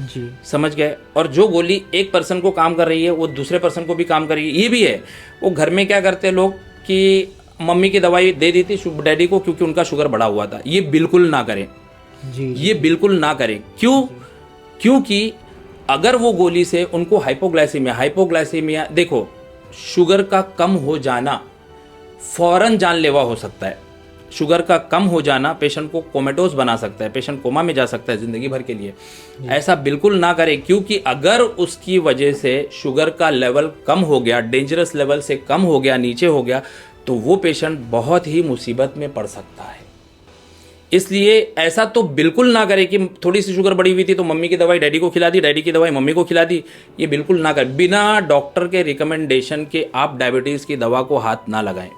जी, समझ गए। और जो गोली एक पर्सन को काम कर रही है वो दूसरे पर्सन को भी काम करेगी। ये भी है, वो घर में क्या करते हैं लोग कि मम्मी की दवाई दे दी थी डैडी को क्योंकि उनका शुगर बढ़ा हुआ था। ये बिल्कुल ना करें जी, ये बिल्कुल ना करें। क्योंकि अगर वो गोली से उनको हाइपोग्लाइसीमिया देखो, शुगर का कम हो जाना फौरन जानलेवा हो सकता है। शुगर का कम हो जाना पेशेंट को कोमेटोज बना सकता है, पेशेंट कोमा में जा सकता है ज़िंदगी भर के लिए। ऐसा बिल्कुल ना करें, क्योंकि अगर उसकी वजह से शुगर का लेवल कम हो गया, डेंजरस लेवल से कम हो गया, नीचे हो गया, तो वो पेशेंट बहुत ही मुसीबत में पड़ सकता है। इसलिए ऐसा तो बिल्कुल ना करें कि थोड़ी सी शुगर बढ़ी हुई थी तो मम्मी की दवाई डैडी को खिला दी, डैडी की दवाई मम्मी को खिला दी। ये बिल्कुल ना करें। बिना डॉक्टर के रिकमेंडेशन के आप डायबिटीज़ की दवा को हाथ ना लगाएं,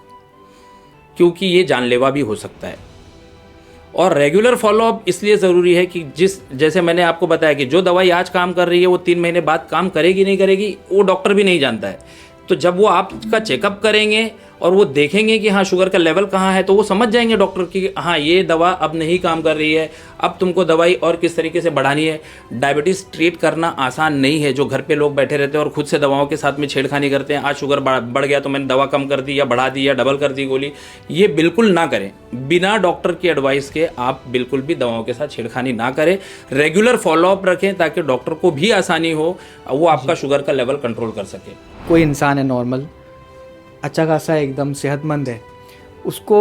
क्योंकि ये जानलेवा भी हो सकता है। और रेगुलर फॉलोअप इसलिए ज़रूरी है कि जैसे मैंने आपको बताया कि जो दवाई आज काम कर रही है वो 3 महीने बाद काम करेगी नहीं करेगी वो डॉक्टर भी नहीं जानता है। तो जब वो आपका चेकअप करेंगे और वो देखेंगे कि हाँ शुगर का लेवल कहाँ है, तो वो समझ जाएंगे डॉक्टर कि हाँ ये दवा अब नहीं काम कर रही है, अब तुमको दवाई और किस तरीके से बढ़ानी है। डायबिटीज़ ट्रीट करना आसान नहीं है। जो घर पे लोग बैठे रहते हैं और खुद से दवाओं के साथ में छेड़खानी करते हैं, आज शुगर बढ़ गया तो मैंने दवा कम कर दी या बढ़ा दी या डबल कर दी गोली, ये बिल्कुल ना करें। बिना डॉक्टर की एडवाइस के आप बिल्कुल भी दवाओं के साथ छेड़खानी ना करें। रेगुलर फॉलोअप रखें ताकि डॉक्टर को भी आसानी हो, वो आपका शुगर का लेवल कंट्रोल कर सके। कोई इंसान है नॉर्मल, अच्छा खासा एकदम सेहतमंद है, उसको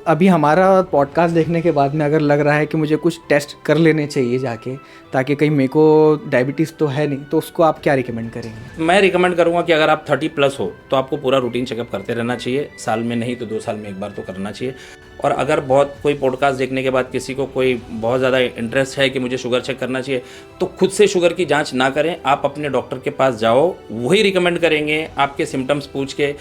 अभी हमारा पॉडकास्ट देखने के बाद में अगर लग रहा है कि मुझे कुछ टेस्ट कर लेने चाहिए जाके, ताकि कहीं मेरे को डायबिटीज़ तो है नहीं, तो उसको आप क्या रिकमेंड करेंगे? मैं रिकमेंड करूंगा कि अगर आप 30+ हो तो आपको पूरा रूटीन चेकअप करते रहना चाहिए, साल में नहीं तो 2 साल में एक बार तो करना चाहिए। और अगर बहुत कोई पॉडकास्ट देखने के बाद किसी को कोई बहुत ज़्यादा इंटरेस्ट है कि मुझे शुगर चेक करना चाहिए, तो खुद से शुगर की जांच ना करें, आप अपने डॉक्टर के पास जाओ, वही रिकमेंड करेंगे आपके सिम्टम्स पूछ के।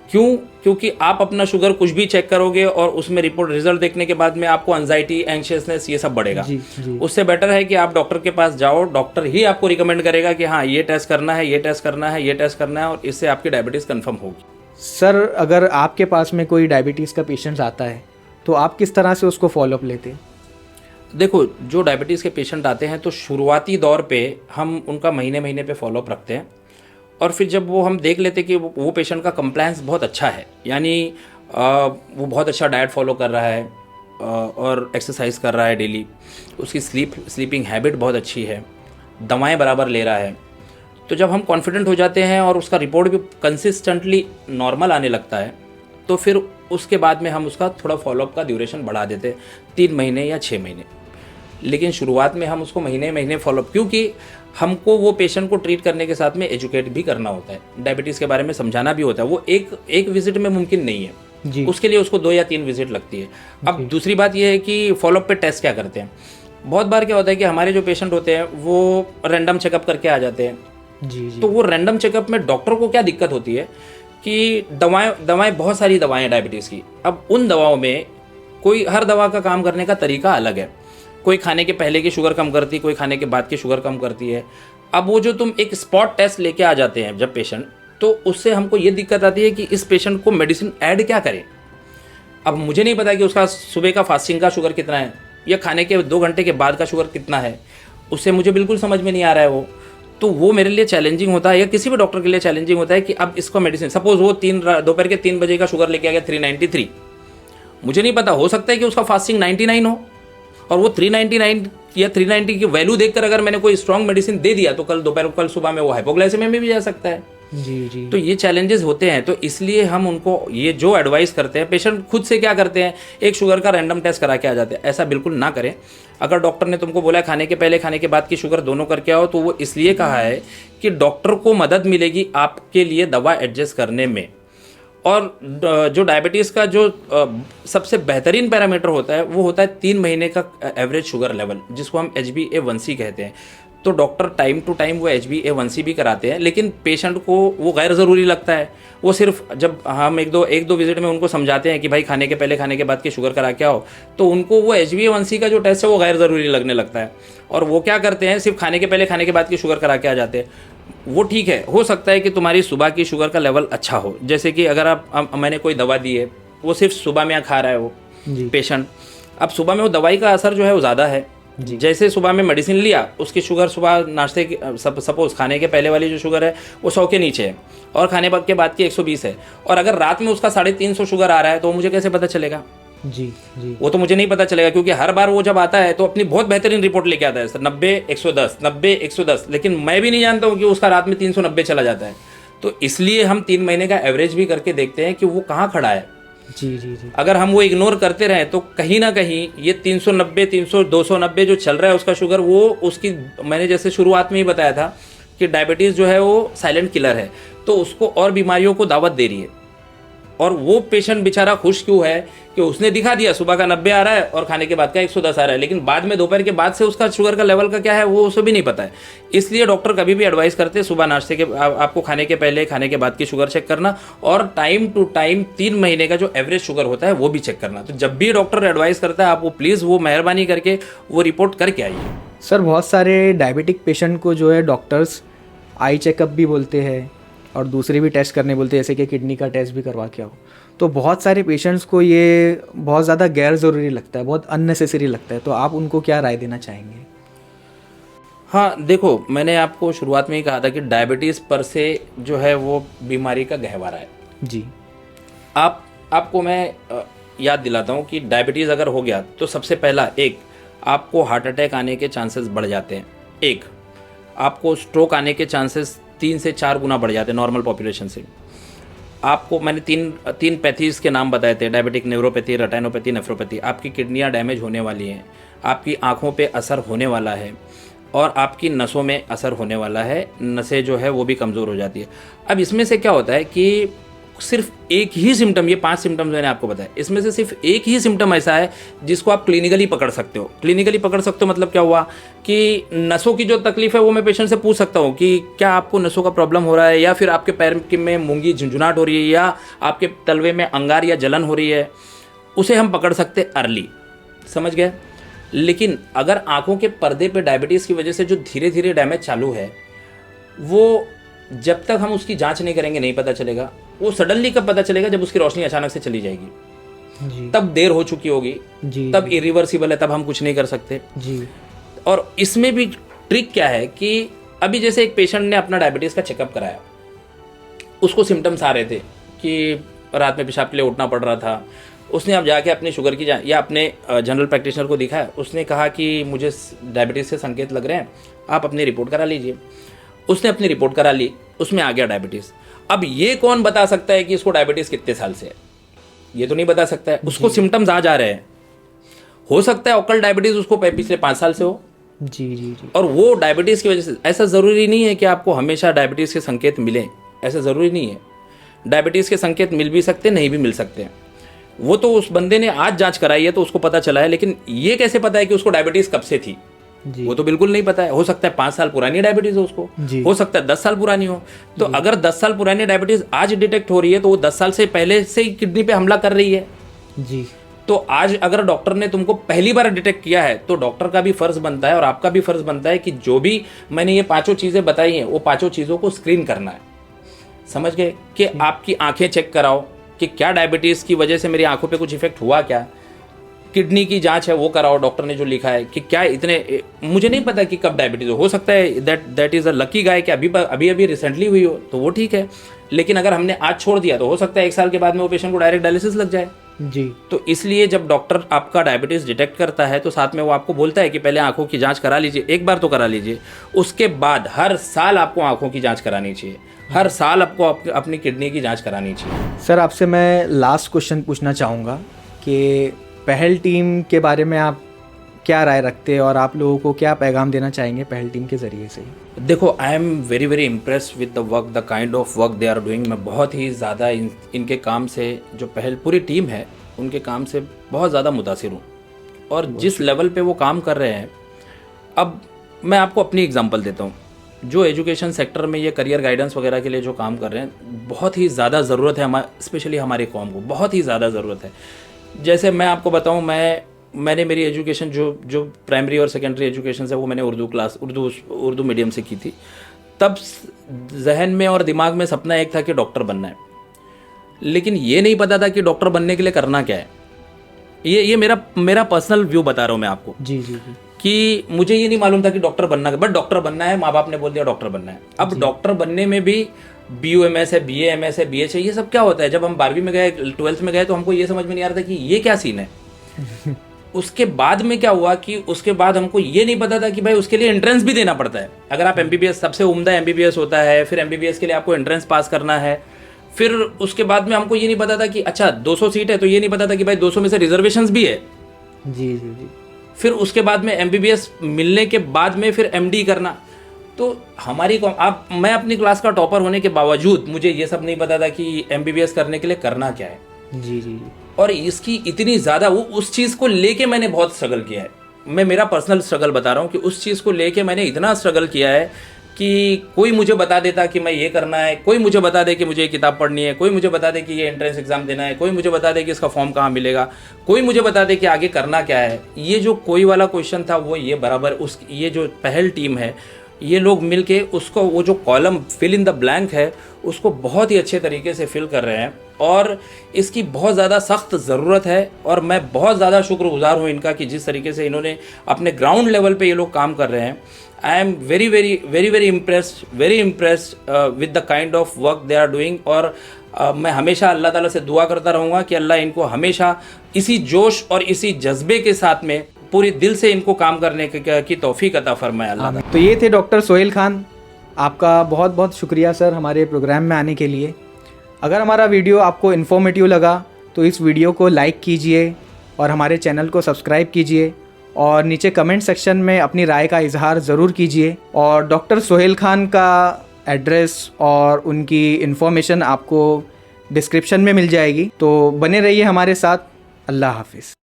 क्योंकि आप अपना शुगर कुछ भी चेक करोगे और उसमें रिजल्ट देखने के बाद में आपको एंजाइटी, एंशियसनेस ये सब बढ़ेगा। जी। उससे बेटर है कि आप डॉक्टर के पास जाओ, डॉक्टर ही आपको रिकमेंड करेगा कि हाँ ये टेस्ट करना है, ये टेस्ट करना है, ये टेस्ट करना है, और इससे आपकी डायबिटीज़ कंफर्म होगी। सर, अगर आपके पास में कोई डायबिटीज़ का पेशेंट आता है तो आप किस तरह से उसको फॉलोअप लेते हैं? देखो, जो डायबिटीज़ के पेशेंट आते हैं तो शुरुआती दौर पे हम उनका महीने पे फॉलोअप रखते हैं, और फिर जब वो हम देख लेते कि वो पेशेंट का कंप्लायंस बहुत अच्छा है, यानी वो बहुत अच्छा डाइट फॉलो कर रहा है और एक्सरसाइज कर रहा है डेली, उसकी स्लीपिंग हैबिट बहुत अच्छी है, दवाएं बराबर ले रहा है, तो जब हम कॉन्फिडेंट हो जाते हैं और उसका रिपोर्ट भी कंसिस्टेंटली नॉर्मल आने लगता है, तो फिर उसके बाद में हम उसका थोड़ा फॉलोअप का ड्यूरेशन बढ़ा देते हैं, 3 महीने या 6 महीने। लेकिन शुरुआत में हम उसको महीने फॉलोअप, क्योंकि हमको वो पेशेंट को ट्रीट करने के साथ में एजुकेट भी करना होता है, डायबिटीज़ के बारे में समझाना भी होता है। वो एक विजिट में मुमकिन नहीं है जी। उसके लिए उसको 2 या 3 विजिट लगती है। अब दूसरी बात यह है कि फॉलोअप पे टेस्ट क्या करते हैं। बहुत बार क्या होता है कि हमारे जो पेशेंट होते हैं वो रैंडम चेकअप करके आ जाते हैं। जी जी। तो वो रैंडम चेकअप में डॉक्टर को क्या दिक्कत होती है कि दवाएं बहुत सारी दवाएं हैं डायबिटीज़ की। अब उन दवाओं में कोई हर दवा का काम करने का तरीका अलग है। कोई खाने के पहले की शुगर कम करती है, कोई खाने के बाद की शुगर कम करती है। अब वो जो तुम एक स्पॉट टेस्ट लेके आ जाते हैं जब पेशेंट, तो उससे हमको ये दिक्कत आती है कि इस पेशेंट को मेडिसिन ऐड क्या करें। अब मुझे नहीं पता कि उसका सुबह का फास्टिंग का शुगर कितना है या खाने के 2 घंटे के बाद का शुगर कितना है, उससे मुझे बिल्कुल समझ में नहीं आ रहा है वो। तो वो मेरे लिए चैलेंजिंग होता है या किसी भी डॉक्टर के लिए चैलेंजिंग होता है कि अब इसको मेडिसिन, सपोज वो दोपहर के 3 बजे का शुगर लेके आ गया 393, मुझे नहीं पता, हो सकता है कि उसका फास्टिंग 99 हो और वो 399 या 390 की वैल्यू देखकर अगर मैंने कोई स्ट्रॉन्ग मेडिसिन दे दिया तो कल सुबह में वो हाइपोग्लाइसेमिया में भी जा सकता है। जी जी। तो ये चैलेंजेस होते हैं। तो इसलिए हम उनको ये जो एडवाइस करते हैं, पेशेंट खुद से क्या करते हैं, एक शुगर का रैंडम टेस्ट करा के आ जाते हैं। ऐसा बिल्कुल ना करें। अगर डॉक्टर ने तुमको बोला है खाने के पहले खाने के बाद की शुगर दोनों करके आओ, तो वो इसलिए कहा है कि डॉक्टर को मदद मिलेगी आपके लिए दवा एडजस्ट करने में। और जो डायबिटीज़ का जो सबसे बेहतरीन पैरामीटर होता है वो होता है 3 महीने का एवरेज शुगर लेवल, जिसको हम HbA1c कहते हैं। तो डॉक्टर टाइम टू टाइम वो HbA1c भी कराते हैं, लेकिन पेशेंट को वो गैर ज़रूरी लगता है। वो सिर्फ जब हम एक दो विजिट में उनको समझाते हैं कि भाई खाने के पहले खाने के बाद की शुगर करा के आओ, तो उनको वो HbA1c का जो टेस्ट है वो गैर ज़रूरी लगने लगता है। और वो क्या करते हैं, सिर्फ खाने के पहले खाने के बाद की शुगर करा के आ जाते हैं। वो ठीक है, हो सकता है कि तुम्हारी सुबह की शुगर का लेवल अच्छा हो। जैसे कि अगर मैंने कोई दवा दी है, वो सिर्फ सुबह में खा रहा है वो पेशेंट, अब सुबह में वो दवाई का असर जो है वो ज़्यादा है। जैसे सुबह में मेडिसिन लिया, उसकी शुगर सुबह नाश्ते की सपोज खाने के पहले वाली जो शुगर है वो 100 के नीचे है और खाने के बाद की 120 है, और अगर रात में उसका 350 शुगर आ रहा है, तो मुझे कैसे पता चलेगा? जी जी। वो तो मुझे नहीं पता चलेगा, क्योंकि हर बार वो जब आता है तो अपनी बहुत बेहतरीन रिपोर्ट लेके आता है, सर 90-110 90-110, लेकिन मैं भी नहीं जानता हूँ कि उसका रात में 390 चला जाता है। तो इसलिए हम 3 महीने का एवरेज भी करके देखते हैं कि वो कहाँ खड़ा है। जी जी जी। अगर हम वो इग्नोर करते रहें तो कहीं ना कहीं ये 390 300 290 जो चल रहा है उसका शुगर, वो उसकी, मैंने जैसे शुरुआत में ही बताया था कि डायबिटीज़ जो है वो साइलेंट किलर है, तो उसको और बीमारियों को दावत दे रही है। और वो पेशेंट बेचारा खुश क्यों है कि उसने दिखा दिया सुबह का 90 आ रहा है और खाने के बाद का 110 आ रहा है, लेकिन बाद में दोपहर के बाद से उसका शुगर का लेवल का क्या है वो उसे भी नहीं पता है। इसलिए डॉक्टर कभी भी एडवाइस करते हैं सुबह नाश्ते के आपको खाने के पहले खाने के बाद की शुगर चेक करना, और टाइम टू टाइम 3 महीने का जो एवरेज शुगर होता है वो भी चेक करना। तो जब भी डॉक्टर एडवाइस करता है आप वो प्लीज़ वो मेहरबानी करके वो रिपोर्ट करके आइए। सर बहुत सारे डायबिटिक पेशेंट को जो है डॉक्टर्स आई चेकअप भी बोलते हैं और दूसरे भी टेस्ट करने बोलते हैं, जैसे कि किडनी का टेस्ट भी करवा के आओ। तो बहुत सारे पेशेंट्स को ये बहुत ज़्यादा गैर ज़रूरी लगता है, बहुत अननेसेसरी लगता है। तो आप उनको क्या राय देना चाहेंगे? हाँ देखो, मैंने आपको शुरुआत में ही कहा था कि डायबिटीज़ पर से जो है वो बीमारी का गहवारा है जी। आपको मैं याद दिलाता हूँ कि डायबिटीज़ अगर हो गया तो सबसे पहला, एक, आपको हार्ट अटैक आने के चांसेस बढ़ जाते हैं। एक, आपको स्ट्रोक आने के चांसेस 3 से 4 गुना बढ़ जाते हैं नॉर्मल पॉपुलेशन से। आपको मैंने तीन पैथीज़ के नाम बताए थे, डायबिटिक न्यूरोपैथी, रेटिनोपैथी, नेफ्रोपैथी। आपकी किडनियाँ डैमेज होने वाली हैं, आपकी आँखों पे असर होने वाला है और आपकी नसों में असर होने वाला है। नसें जो है वो भी कमज़ोर हो जाती है। अब इसमें से क्या होता है कि सिर्फ एक ही सिम्टम, ये 5 सिम्टम्स मैंने आपको बताया, इसमें से सिर्फ एक ही सिम्टम ऐसा है जिसको आप क्लिनिकली पकड़ सकते हो। क्लिनिकली पकड़ सकते हो मतलब क्या हुआ कि नसों की जो तकलीफ है वो मैं पेशेंट से पूछ सकता हूँ कि क्या आपको नसों का प्रॉब्लम हो रहा है, या फिर आपके पैर में मूंगी झुंझुनाहट हो रही है, या आपके तलवे में अंगार या जलन हो रही है, उसे हम पकड़ सकते अर्ली। समझ गए? लेकिन अगर आंखों के पर्दे पे डायबिटीज़ की वजह से जो धीरे धीरे डैमेज चालू है, वो जब तक हम उसकी जांच नहीं करेंगे नहीं पता चलेगा। वो सडनली कब पता चलेगा? जब उसकी रोशनी अचानक से चली जाएगी जी। तब देर हो चुकी होगी जी। तब इरिवर्सिबल है, तब हम कुछ नहीं कर सकते जी। और इसमें भी ट्रिक क्या है कि अभी जैसे एक पेशेंट ने अपना डायबिटीज़ का चेकअप कराया, उसको सिम्टम्स आ रहे थे कि रात में पेशाब के लिए उठना पड़ रहा था। उसने अब जाके अपनी शुगर की या अपने जनरल प्रैक्टिशनर को दिखाया, उसने कहा कि मुझे डायबिटीज़ के संकेत लग रहे हैं, आप अपनी रिपोर्ट करा लीजिए। उसने अपनी रिपोर्ट करा ली, उसमें आ गया डायबिटीज़। अब ये कौन बता सकता है कि इसको डायबिटीज़ कितने साल से है? ये तो नहीं बता सकता है। उसको सिम्टम्स आ जा रहे हैं, हो सकता है ओकल डायबिटीज़ उसको पिछले 5 साल से हो। जी जी जी। और वो डायबिटीज़ की वजह से, ऐसा ज़रूरी नहीं है कि आपको हमेशा डायबिटीज़ के संकेत मिलें, ऐसा ज़रूरी नहीं है। डायबिटीज़ के संकेत मिल भी सकते, नहीं भी मिल सकते हैं। वो तो उस बंदे ने आज जांच कराई है तो उसको पता चला है, लेकिन ये कैसे पता है कि उसको डायबिटीज कब से थी? जी। वो तो बिल्कुल नहीं पता है। हो सकता है 5 साल पुरानी डायबिटीज हो उसको, हो सकता है 10 साल पुरानी हो। तो अगर 10 साल पुरानी डायबिटीज आज डिटेक्ट हो रही है तो वो 10 साल से पहले से ही किडनी पे हमला कर रही है। जी। तो आज अगर डॉक्टर ने तुमको पहली बार डिटेक्ट किया है तो डॉक्टर का भी फर्ज बनता है और आपका भी फर्ज बनता है कि जो भी मैंने ये 5 चीजें बताई हैं वो 5 चीजों को स्क्रीन करना है। समझ गए? कि आपकी आंखें चेक कराओ कि क्या डायबिटीज की वजह से मेरी आंखों पे कुछ इफेक्ट हुआ क्या। किडनी की जांच है वो कराओ, डॉक्टर ने जो लिखा है कि क्या इतने, मुझे नहीं पता कि कब डायबिटीज हो सकता है that is a lucky guy कि अभी रिसेंटली हुई हो तो वो ठीक है, लेकिन अगर हमने आज छोड़ दिया तो हो सकता है 1 साल के बाद में वो पेशेंट को डायरेक्ट डायलिसिस लग जाए। जी। तो इसलिए जब डॉक्टर आपका डायबिटीज डिटेक्ट करता है तो साथ में वो आपको बोलता है कि पहले आंखों की जांच करा लीजिए, एक बार तो करा लीजिए, उसके बाद हर साल आपको आंखों की जांच करानी चाहिए, हर साल आपको अपनी किडनी की जांच करानी चाहिए। सर आपसे मैं लास्ट क्वेश्चन पूछना चाहूँगा कि पहल टीम के बारे में आप क्या राय रखते हैं और आप लोगों को क्या पैगाम देना चाहेंगे पहल टीम के ज़रिए से? देखो, I am very very impressed with the work, the kind of work they are doing. मैं बहुत ही ज़्यादा इनके काम से, जो पहल पूरी टीम है उनके काम से बहुत ज़्यादा मुतासिर हूँ और जिस लेवल पे वो काम कर रहे हैं। अब मैं आपको अपनी एग्जांपल देता हूँ। जो एजुकेशन सेक्टर में ये करियर गाइडेंस वगैरह के लिए जो काम कर रहे हैं, बहुत ही ज़्यादा ज़रूरत है स्पेशली हमारी कौम को, बहुत ही ज़्यादा ज़रूरत है। जैसे मैं आपको बताऊँ, मैंने मेरी एजुकेशन जो प्राइमरी और सेकेंडरी एजुकेशन है वो मैंने उर्दू मीडियम से की थी। तब जहन में और दिमाग में सपना एक था कि डॉक्टर बनना है, लेकिन ये नहीं पता था कि डॉक्टर बनने के लिए करना क्या है। ये मेरा पर्सनल व्यू बता रहा हूँ मैं आपको। जी जी जी। कि मुझे ये नहीं मालूम था कि डॉक्टर बनना है, बट डॉक्टर बनना है, माँ बाप ने बोल दिया डॉक्टर बनना है। अब डॉक्टर बनने में भी BUMS है, BAMS है, BH है, ये सब क्या होता है? जब हम 12वीं में गए, 12th में गए तो हमको ये समझ में नहीं आ रहा था कि ये क्या सीन है। उसके बाद में क्या हुआ कि उसके बाद हमको ये नहीं पता था कि भाई उसके लिए एंट्रेंस भी देना पड़ता है। अगर आप MBBS, सबसे उम्दा MBBS होता है, फिर MBBS के लिए आपको एंट्रेंस पास करना है। फिर उसके बाद में हमको ये नहीं पता था कि अच्छा 200 सीट है, तो ये नहीं पता था कि भाई 200 में से रिजर्वेशंस भी है। जी जी जी। फिर उसके बाद में MBBS मिलने के बाद में फिर MD करना। तो मैं अपनी क्लास का टॉपर होने के बावजूद मुझे ये सब नहीं पता था कि MBBS करने के लिए करना क्या है। जी जी जी। और इसकी इतनी ज़्यादा उस चीज़ को लेके मैंने बहुत स्ट्रगल किया है। मैं मेरा पर्सनल स्ट्रगल बता रहा हूँ कि उस चीज़ को लेके मैंने इतना स्ट्रगल किया है कि कोई मुझे बता देता कि मैं ये करना है, कोई मुझे बता दे कि मुझे ये किताब पढ़नी है, कोई मुझे बता दे कि ये एंट्रेंस एग्जाम देना है, कोई मुझे बता दे कि इसका फॉर्म कहाँ मिलेगा, कोई मुझे बता दे कि आगे करना क्या है। ये जो कोई वाला क्वेश्चन था वो ये बराबर ये जो पहल टीम है, ये लोग मिलके उसको, वो जो column fill in the blank है उसको बहुत ही अच्छे तरीके से फिल कर रहे हैं और इसकी बहुत ज़्यादा सख्त ज़रूरत है। और मैं बहुत ज़्यादा शुक्रगुजार हूँ इनका कि जिस तरीके से इन्होंने अपने ग्राउंड लेवल पे ये लोग काम कर रहे हैं। I am very very very very impressed with the kind of work they are doing. और मैं हमेशा अल्लाह ताला से दुआ करता रहूँगा कि अल्लाह इनको हमेशा इसी जोश और इसी जज्बे के साथ में पूरे दिल से इनको काम करने की तौफीक अता फरमाए अल्लाह। तो ये थे डॉक्टर सोहेल खान। आपका बहुत बहुत शुक्रिया सर हमारे प्रोग्राम में आने के लिए। अगर हमारा वीडियो आपको इन्फॉर्मेटिव लगा तो इस वीडियो को लाइक कीजिए और हमारे चैनल को सब्सक्राइब कीजिए और नीचे कमेंट सेक्शन में अपनी राय का इजहार ज़रूर कीजिए। और डॉक्टर सोहेल खान का एड्रेस और उनकी इन्फॉर्मेशन आपको डिस्क्रिप्शन में मिल जाएगी। तो बने रहिए हमारे साथ। अल्लाह हाफिज़।